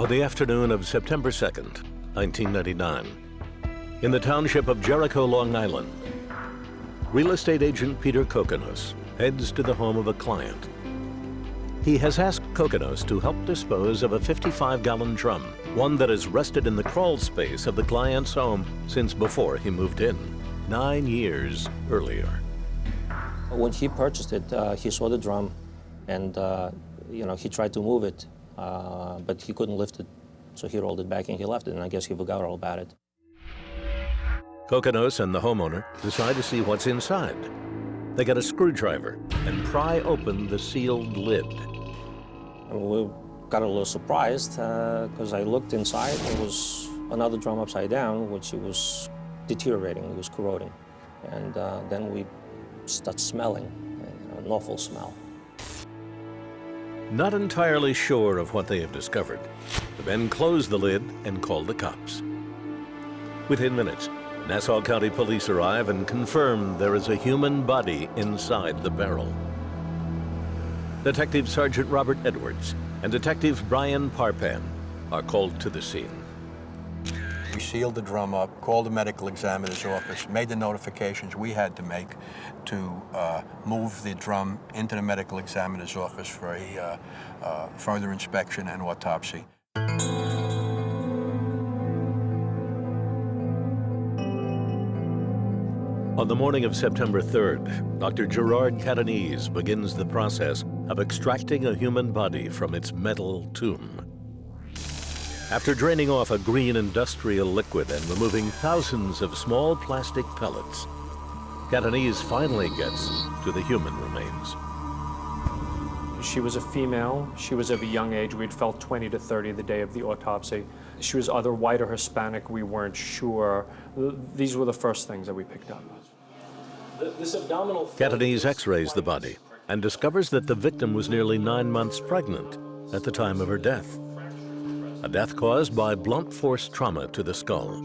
On the afternoon of September 2nd, 1999, in the township of Jericho, Long Island, real estate agent Peter Kokonos heads to the home of a client. He has asked Kokonos to help dispose of a 55-gallon drum, one that has rested in the crawl space of the client's home since before he moved in, 9 years earlier. When he purchased it, he saw the drum, and he tried to move it, but he couldn't lift it, so he rolled it back and he left it, and I guess he forgot all about it. Kokonos and the homeowner decide to see what's inside. They get a screwdriver and pry open the sealed lid. We got a little surprised because I looked inside. There was another drum upside down, which it was deteriorating, it was corroding. And then we start smelling, an awful smell. Not entirely sure of what they have discovered, the men close the lid and call the cops. Within minutes, Nassau County Police arrive and confirm there is a human body inside the barrel. Detective Sergeant Robert Edwards and Detective Brian Parpan are called to the scene. We sealed the drum up, called the medical examiner's office, made the notifications we had to make to move the drum into the medical examiner's office for a further inspection and autopsy. On the morning of September 3rd, Dr. Gerard Catanese begins the process of extracting a human body from its metal tomb. After draining off a green industrial liquid and removing thousands of small plastic pellets, Catanese finally gets to the human remains. She was a female. She was of a young age. We'd felt 20 to 30 the day of the autopsy. She was either white or Hispanic. We weren't sure. These were the first things that we picked up. This abdominal... Catanese x-rays the body and discovers that the victim was nearly 9 months pregnant at the time of her death. A death caused by blunt force trauma to the skull.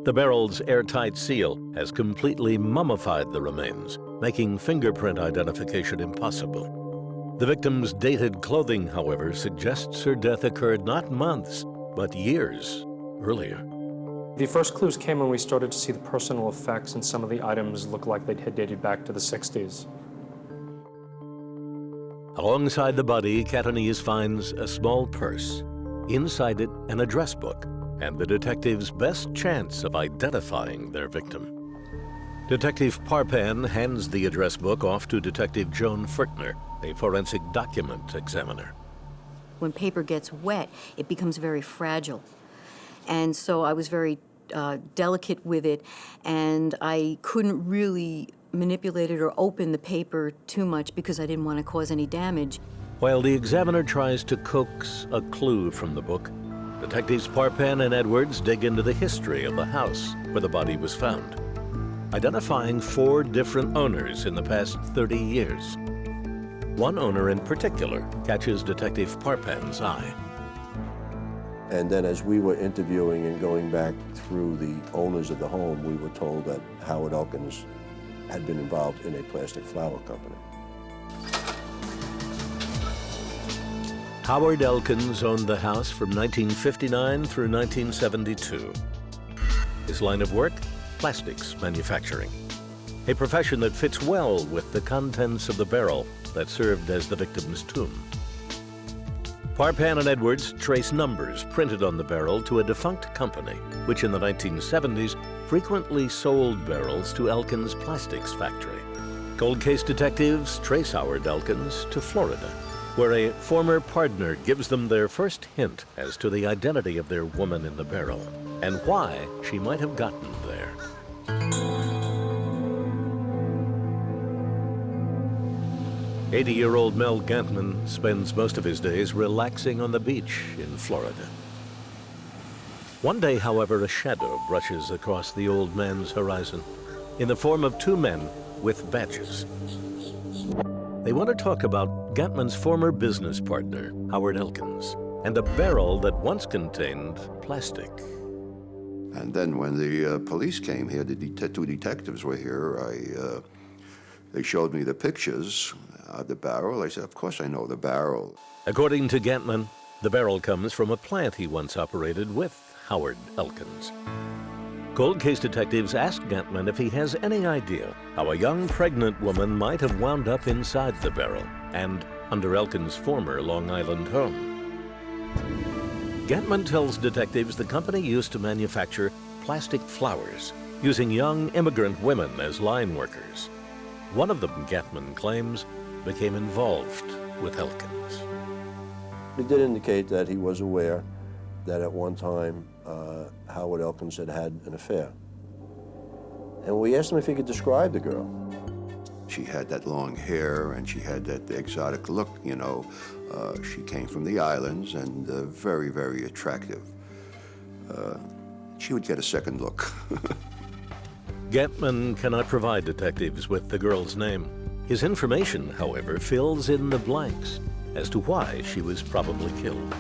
The barrel's airtight seal has completely mummified the remains, making fingerprint identification impossible. The victim's dated clothing, however, suggests her death occurred not months, but years earlier. The first clues came when we started to see the personal effects, and some of the items looked like they had dated back to the 60s. Alongside the body, Catanese finds a small purse. Inside it, an address book, and the detective's best chance of identifying their victim. Detective Parpan hands the address book off to Detective Joan Furtner, a forensic document examiner. When paper gets wet, it becomes very fragile. And so I was very delicate with it, and I couldn't really manipulate it or open the paper too much because I didn't want to cause any damage. While the examiner tries to coax a clue from the book, Detectives Parpan and Edwards dig into the history of the house where the body was found, identifying 4 different owners in the past 30 years. One owner in particular catches Detective Parpan's eye. And then as we were interviewing and going back through the owners of the home, we were told that Howard Elkins had been involved in a plastic flower company. Howard Elkins owned the house from 1959 through 1972. His line of work? Plastics manufacturing. A profession that fits well with the contents of the barrel that served as the victim's tomb. Parpan and Edwards trace numbers printed on the barrel to a defunct company, which in the 1970s frequently sold barrels to Elkins' plastics factory. Cold case detectives trace Howard Elkins to Florida, where a former partner gives them their first hint as to the identity of their woman in the barrel and why she might have gotten there. "80-year-old Mel Gantman spends most of his days relaxing on the beach in Florida. One day, however, a shadow brushes across the old man's horizon in the form of 2 men with badges. They want to talk about Gantman's former business partner, Howard Elkins, and a barrel that once contained plastic. And then when the police came here, the 2 detectives were here, they showed me the pictures of the barrel. I said, of course I know the barrel. According to Gantman, The barrel comes from a plant he once operated with Howard Elkins. Cold case detectives ask Gantman if he has any idea how a young pregnant woman might have wound up inside the barrel and under Elkins' former Long Island home. Gantman tells detectives the company used to manufacture plastic flowers, using young immigrant women as line workers. One of them, Gantman claims, became involved with Elkins. It did indicate that he was aware that at one time Howard Elkins had had an affair. And we asked him if he could describe the girl. She had that long hair and she had that exotic look, you know. She came from the islands and very, very attractive. She would get a second look. Gantman cannot provide detectives with the girl's name. His information, however, fills in the blanks as to why she was probably killed.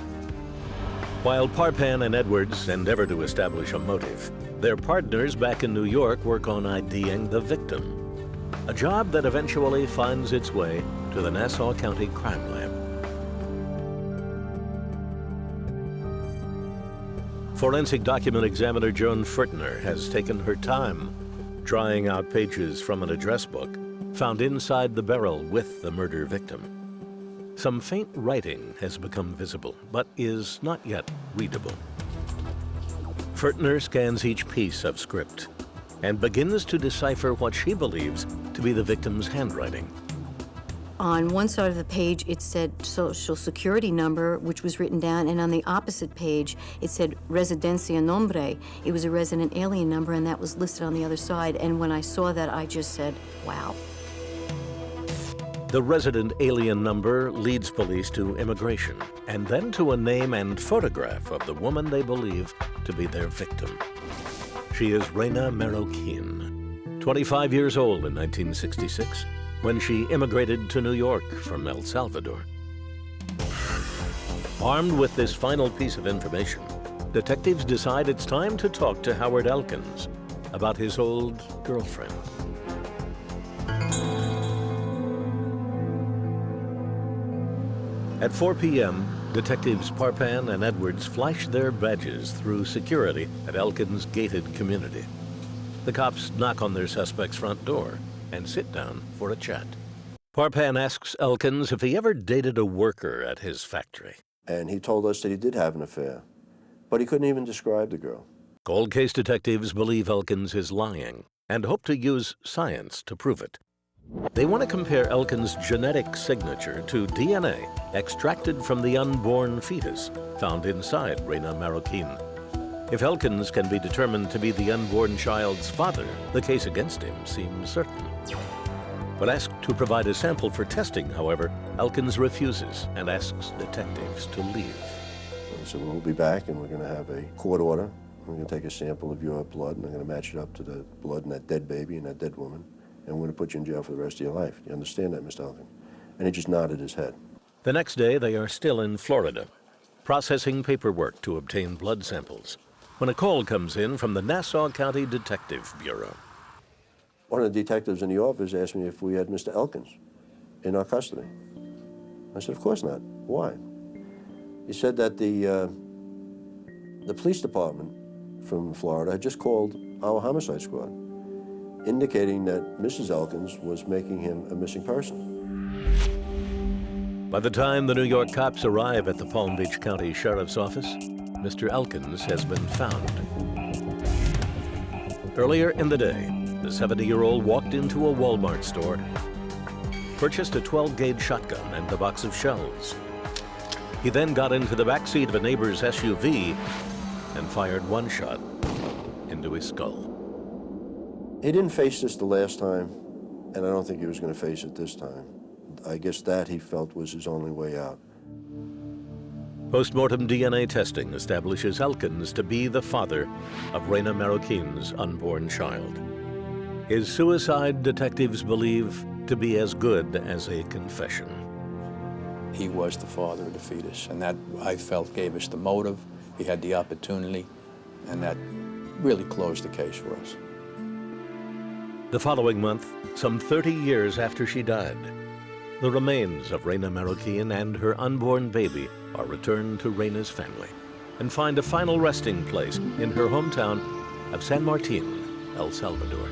While Parpan and Edwards endeavor to establish a motive, their partners back in New York work on IDing the victim, a job that eventually finds its way to the Nassau County Crime Lab. Forensic document examiner Joan Furtner has taken her time drawing out pages from an address book found inside the barrel with the murder victim. Some faint writing has become visible, but is not yet readable. Furtner scans each piece of script and begins to decipher what she believes to be the victim's handwriting. On one side of the page, it said Social Security number, which was written down, and on the opposite page, it said Residencia Nombre. It was a resident alien number, and that was listed on the other side. And when I saw that, I just said, wow. The resident alien number leads police to immigration, and then to a name and photograph of the woman they believe to be their victim. She is Reina Marroquin, 25 years old in 1966, when she immigrated to New York from El Salvador. Armed with this final piece of information, detectives decide it's time to talk to Howard Elkins about his old girlfriend. At 4 p.m., detectives Parpan and Edwards flash their badges through security at Elkins' gated community. The cops knock on their suspect's front door and sit down for a chat. Parpan asks Elkins if he ever dated a worker at his factory. And he told us that he did have an affair, but he couldn't even describe the girl. Cold case detectives believe Elkins is lying and hope to use science to prove it. They want to compare Elkins' genetic signature to DNA extracted from the unborn fetus found inside Reina Marroquin. If Elkins can be determined to be the unborn child's father, the case against him seems certain. When asked to provide a sample for testing, however, Elkins refuses and asks detectives to leave. So we'll be back and we're going to have a court order. We're going to take a sample of your blood and I'm going to match it up to the blood in that dead baby and that dead woman. And we're going to put you in jail for the rest of your life. You understand that, Mr. Elkins? And he just nodded his head. The next day, they are still in Florida, processing paperwork to obtain blood samples, when a call comes in from the Nassau County Detective Bureau. One of the detectives in the office asked me if we had Mr. Elkins in our custody. I said, of course not. Why? He said that the police department from Florida had just called our homicide squad, indicating that Mrs. Elkins was making him a missing person. By the time the New York cops arrive at the Palm Beach County Sheriff's Office, Mr. Elkins has been found. Earlier in the day, the 70-year-old walked into a Walmart store, purchased a 12-gauge shotgun and a box of shells. He then got into the back seat of a neighbor's SUV and fired one shot into his skull. He didn't face this the last time, and I don't think he was going to face it this time. I guess that he felt was his only way out. Postmortem DNA testing establishes Elkins to be the father of Reina Marroquin's unborn child. His suicide, detectives believe, to be as good as a confession. He was the father of the fetus, and that, I felt, gave us the motive. He had the opportunity, and that really closed the case for us. The following month, some 30 years after she died, the remains of Reina Marroquin and her unborn baby are returned to Reina's family and find a final resting place in her hometown of San Martin, El Salvador.